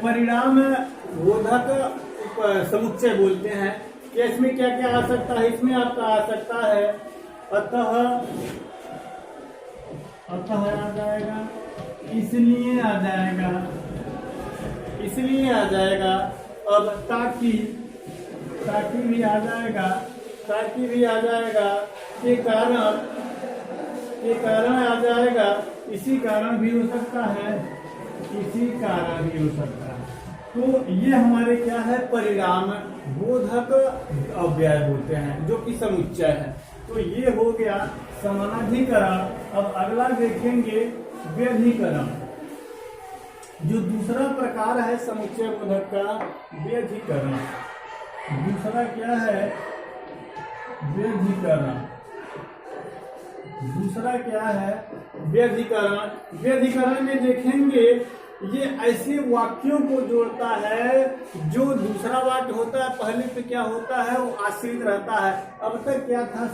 परिणाम बोधक समुच्चय बोलते हैं। कि इसमें क्या क्या आ सकता है? इसमें आपका आ सकता है अतः आ जाएगा, इसलिए आ जाएगा, अब ताकि भी आ जाएगा, के कारण आ जाएगा, इसी कारण भी हो सकता है, तो ये हमारे क्या है? परिणाम बोधक अव्यय होते हैं जो कि समुच्चय है। तो ये हो गया समानाधिकरण। अब अगला देखेंगे व्यधिकरण, जो दूसरा प्रकार है समुच्चय बोधक का, व्यधिकरण। दूसरा क्या है? व्यधिकरण। दूसरा क्या है? व्यधिकरण। व्यधिकरण में देखेंगे ये ऐसे वाक्यों को जोड़ता है जो दूसरा वाक्य होता है पहले पे क्या होता है? वो आश्रित रहता है। अब तक क्या था?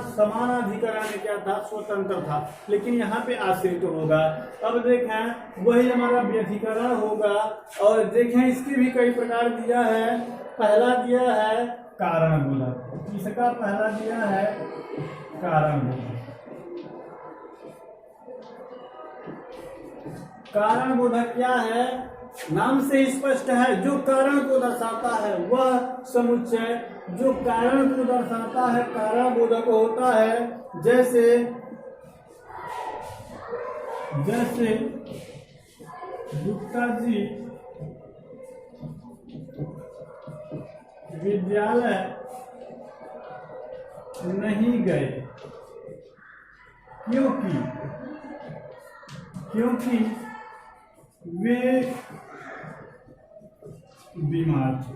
समानाधिकरण में क्या था? स्वतंत्र था, लेकिन यहाँ पे आश्रित होगा। अब देखें वही हमारा व्यधिकरण होगा। और देखें इसके भी कई प्रकार दिया है। पहला दिया है कारण बोधक, इसका पहला दिया है कारण बोधक। कारण बोधक क्या है? नाम से स्पष्ट है, जो कारण को दर्शाता है वह समुच्चय जो कारण को दर्शाता है कारण बोधक होता है। जैसे जैसे गुप्ता जी विद्यालय नहीं गए क्योंकि वे बीमार थे।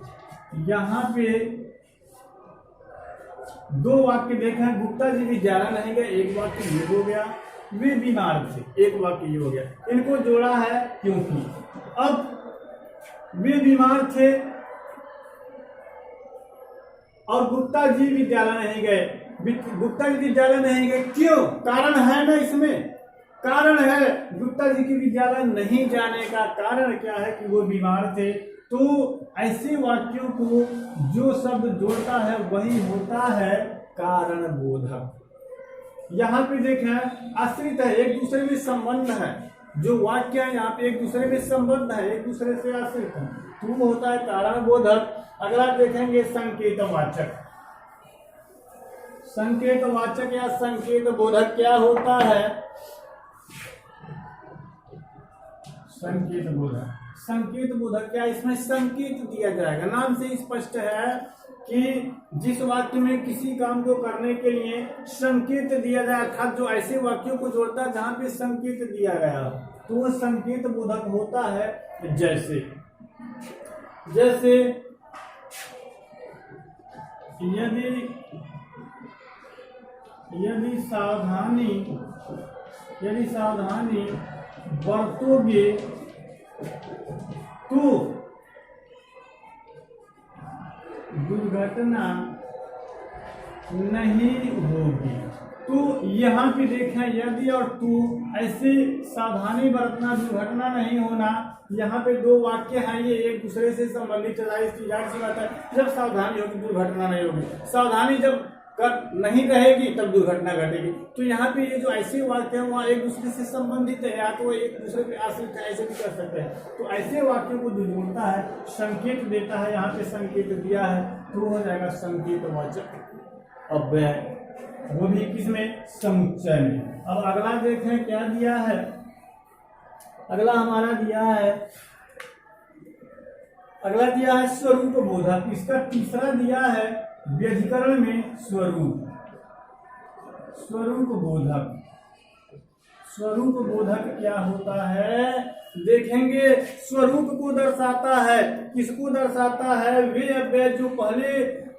यहाँ पे दो वाक्य देखा, गुप्ता जी विद्यालय नहीं गए, एक वाक्य ये हो गया, वे बीमार थे, एक वाक्य ये हो गया। इनको जोड़ा है क्योंकि। अब वे बीमार थे और गुप्ता जी विद्यालय नहीं गए। गुप्ता जी विद्यालय नहीं गए क्यों? कारण है ना, इसमें कारण है गुप्ता जी की विद्यालय नहीं जाने का कारण क्या है कि वो बीमार थे। तो ऐसे वाक्यों को जो शब्द जोड़ता है वही होता है कारण बोधक। यहाँ पे देखें आश्रित है, एक दूसरे में संबंध है, जो वाक्य है यहाँ पे एक दूसरे में संबंध है, एक दूसरे से आश्रित है, तो वो होता है कारण बोधक। अगला देखेंगे संकेतवाचक। संकेतवाचक या संकेत बोधक क्या होता है? संकेत बोधक क्या? इसमें संकेत दिया जाएगा। नाम से स्पष्ट है कि जिस वाक्य में किसी काम को करने के लिए संकेत दिया जाए, अर्थात जो ऐसे वाक्यों को जोड़ता है जहां पे संकेत दिया गया तो वो संकेत बोधक होता है। जैसे यदि सावधानी बरतोगे तो दुर्घटना नहीं होगी। तो यहाँ पे देखें यदि और तू, ऐसे सावधानी बरतना दुर्घटना नहीं होना, यहाँ पे दो वाक्य हैं, ये एक दूसरे से संबंधित है। इसकी जाहिर सी बात है जब सावधानी होगी दुर्घटना नहीं होगी, सावधानी जब कर नहीं रहेगी तब दुर्घटना घटेगी। तो यहाँ पे ये जो ऐसे वाक्य हैं वहाँ एक दूसरे से संबंधित है, या तो एक दूसरे पे आश्रित है, ऐसे भी कर सकते हैं। तो ऐसे वाक्यों को जो जोड़ता है, संकेत देता है, यहाँ पे संकेत दिया है तो हो जाएगा संकेतवाचक अव्यय, वो भी किसमें? समुच्चय में। अब अगला देखें क्या दिया है। अगला हमारा दिया है स्वरूप बोधक। इसका तीसरा दिया है व्यधिकरण में स्वरूप बोधक। स्वरूप बोधक क्या होता है देखेंगे। स्वरूप को दर्शाता है, किसको दर्शाता है? वे अव्यय जो पहले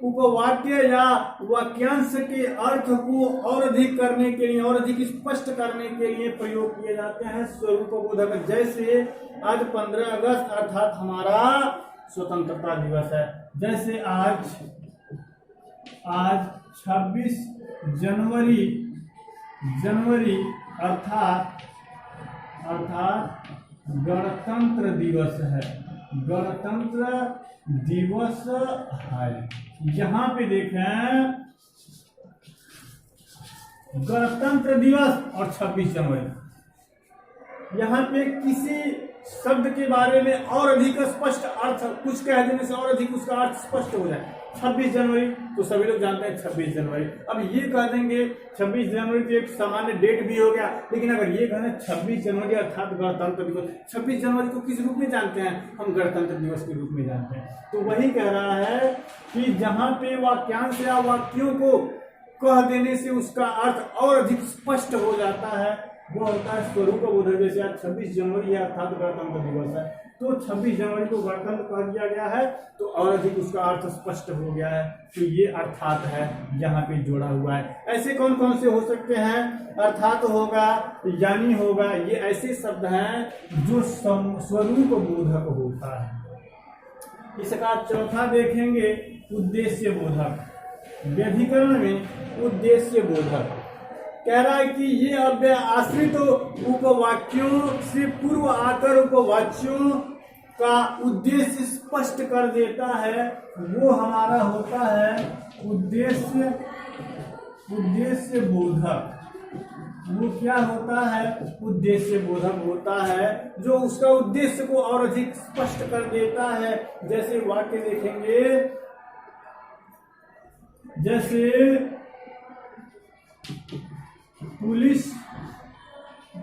उपवाक्य या वाक्यांश के अर्थ को और अधिक करने के लिए, और अधिक स्पष्ट करने के लिए प्रयोग किए जाते हैं स्वरूप बोधक। जैसे आज 15 अगस्त अर्थात हमारा स्वतंत्रता दिवस है। जैसे आज 26 जनवरी अर्थात गणतंत्र दिवस है। गणतंत्र दिवस है। यहाँ पे देखें गणतंत्र दिवस और 26 जनवरी, यहाँ पे किसी शब्द के बारे में और अधिक स्पष्ट अर्थ कुछ कह देने से और अधिक उसका अर्थ स्पष्ट हो जाए। 26 जनवरी तो सभी लोग जानते हैं 26 जनवरी। अब ये कह देंगे 26 जनवरी तो एक सामान्य डेट भी हो गया, लेकिन अगर ये कहना 26 जनवरी अर्थात गणतंत्र दिवस, 26 जनवरी को किस रूप में जानते हैं? हम गणतंत्र दिवस के रूप में जानते हैं। तो वही कह रहा है कि जहाँ पे वाक्यांश या वाक्यों को कह देने से उसका अर्थ और अधिक स्पष्ट हो जाता है, वो होता है स्वरूप बोधक। जैसे आज 26 जनवरी है अर्थात गणतंत्र दिवस है, तो 26 जनवरी को गणतंत्र कह दिया गया है तो और अधिक उसका अर्थ स्पष्ट हो गया है। तो ये अर्थात है यहाँ पे जोड़ा हुआ है। ऐसे कौन कौन से हो सकते हैं? अर्थात होगा, यानी होगा, ये ऐसे शब्द हैं जो स्वरूप बोधक होता है। इसका चौथा देखेंगे उद्देश्य बोधक। व्यधिकरण में उद्देश्य बोधक कह रहा है कि ये अव्यय आश्रित उपवाक्यों से पूर्व आकर उपवाच्यों का उद्देश्य स्पष्ट कर देता है, वो हमारा होता है उद्देश्य बोधक। वो क्या होता है? उद्देश्य बोधक होता है, जो उसका उद्देश्य को और अधिक स्पष्ट कर देता है। जैसे वाक्य देखेंगे, जैसे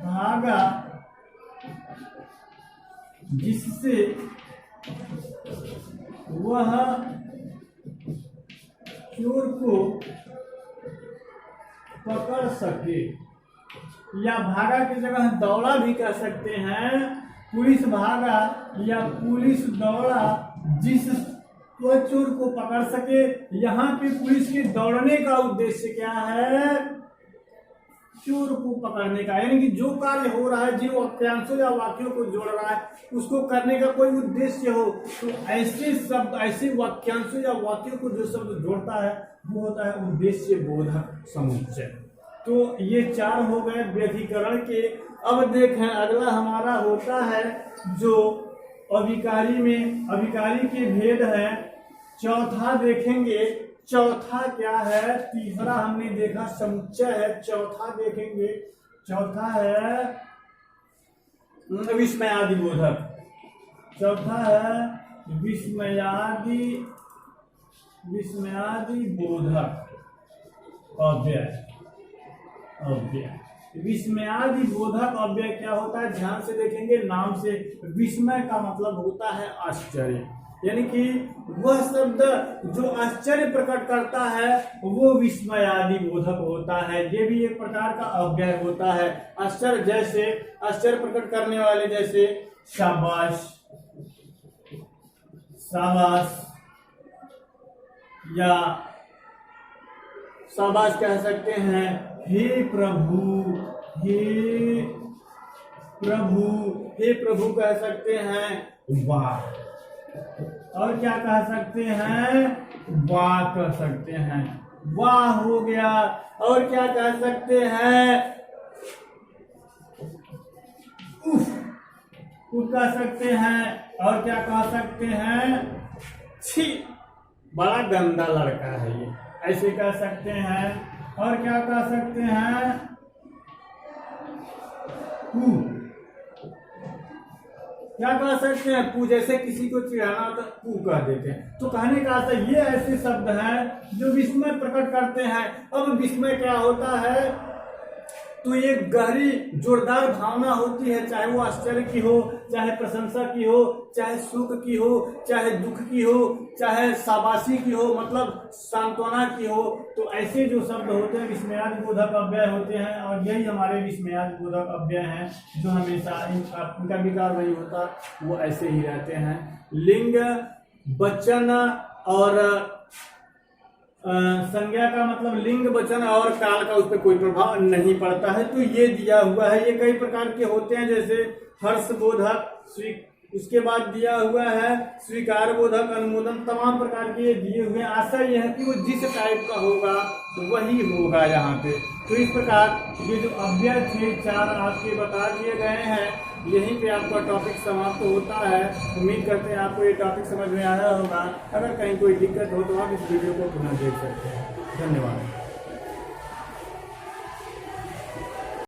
धागा जिससे वह चोर को पकड़ सके, या भागा की जगह दौड़ा भी कह सकते हैं। पुलिस भागा या पुलिस दौड़ा जिस वो चोर को पकड़ सके। यहाँ पे पुलिस के दौड़ने का उद्देश्य क्या है? चोर को पकड़ने का, यानी कि जो कार्य हो रहा है, जो वाक्यांशों या वाक्यों को जोड़ रहा है, उसको करने का कोई उद्देश्य हो, तो ऐसे शब्द, ऐसे वाक्यांशों या वाक्यों को जो शब्द जोड़ता है वो होता है उद्देश्य बोधक समुच्चय। तो ये 4 हो गए व्यधिकरण के। अब देखें अगला हमारा होता है जो अभिकारी में, अभिकारी के भेद है। चौथा देखेंगे, चौथा क्या है? तीसरा हमने देखा समुच्चय है, चौथा देखेंगे। चौथा है विस्मयादि बोधक। चौथा है विस्मयादि बोधक अव्यय। विस्मयादि बोधक अव्यय क्या होता है? ध्यान से देखेंगे, नाम से विस्मय का मतलब होता है आश्चर्य, यानी कि वह शब्द जो आश्चर्य प्रकट करता है वो विस्मयादि बोधक होता है। ये भी एक प्रकार का अव्यय होता है। आश्चर्य, जैसे आश्चर्य प्रकट करने वाले, जैसे शाबाश, शाबाश, या शाबाश कह सकते हैं, हे प्रभु, हे प्रभु, हे प्रभु कह सकते हैं, वाह। और क्या कह सकते हैं? वाह कह सकते हैं, वाह हो गया। और क्या कह सकते हैं? उफ, उफ कह सकते हैं। और क्या कह सकते हैं? छी, बड़ा गंदा लड़का है ये, ऐसे कह सकते हैं। और क्या कह सकते हैं? क्या कह सकते हैं? पू, जैसे किसी को चिढ़ाना तो पू कह देते हैं। तो कहने का अर्थ ये ऐसे शब्द हैं जो विस्मय प्रकट करते हैं। अब विस्मय क्या होता है? तो ये गहरी जोरदार भावना होती है, चाहे वो आश्चर्य की हो, चाहे प्रशंसा की हो, चाहे सुख की हो, चाहे दुख की हो, चाहे शाबाशी की हो, मतलब सांत्वना की हो। तो ऐसे जो शब्द होते हैं विस्मयादि बोधक अव्यय होते हैं, और यही हमारे विस्मयादि बोधक अव्यय हैं जो हमेशा इनका विकार नहीं होता, वो ऐसे ही रहते हैं। लिंग, वचन और संज्ञा का मतलब लिंग, वचन और काल का उस पर कोई प्रभाव नहीं पड़ता है। तो ये दिया हुआ है, ये कई प्रकार के होते हैं, जैसे हर्ष बोधक, उसके बाद दिया हुआ है स्वीकार बोधक, अनुमोदन, तमाम प्रकार के ये दिए हुए हैं। आशा यह है कि वो जिस टाइप का होगा तो वही होगा यहाँ पे। तो इस प्रकार ये जो अव्यय थे 4 आपके बता दिए गए हैं। यहीं पे आपका टॉपिक समाप्त होता है। उम्मीद करते हैं आपको ये टॉपिक समझ में आया होगा। अगर कहीं कोई दिक्कत हो तो आप इस वीडियो को पुनः देख सकते हैं। धन्यवाद।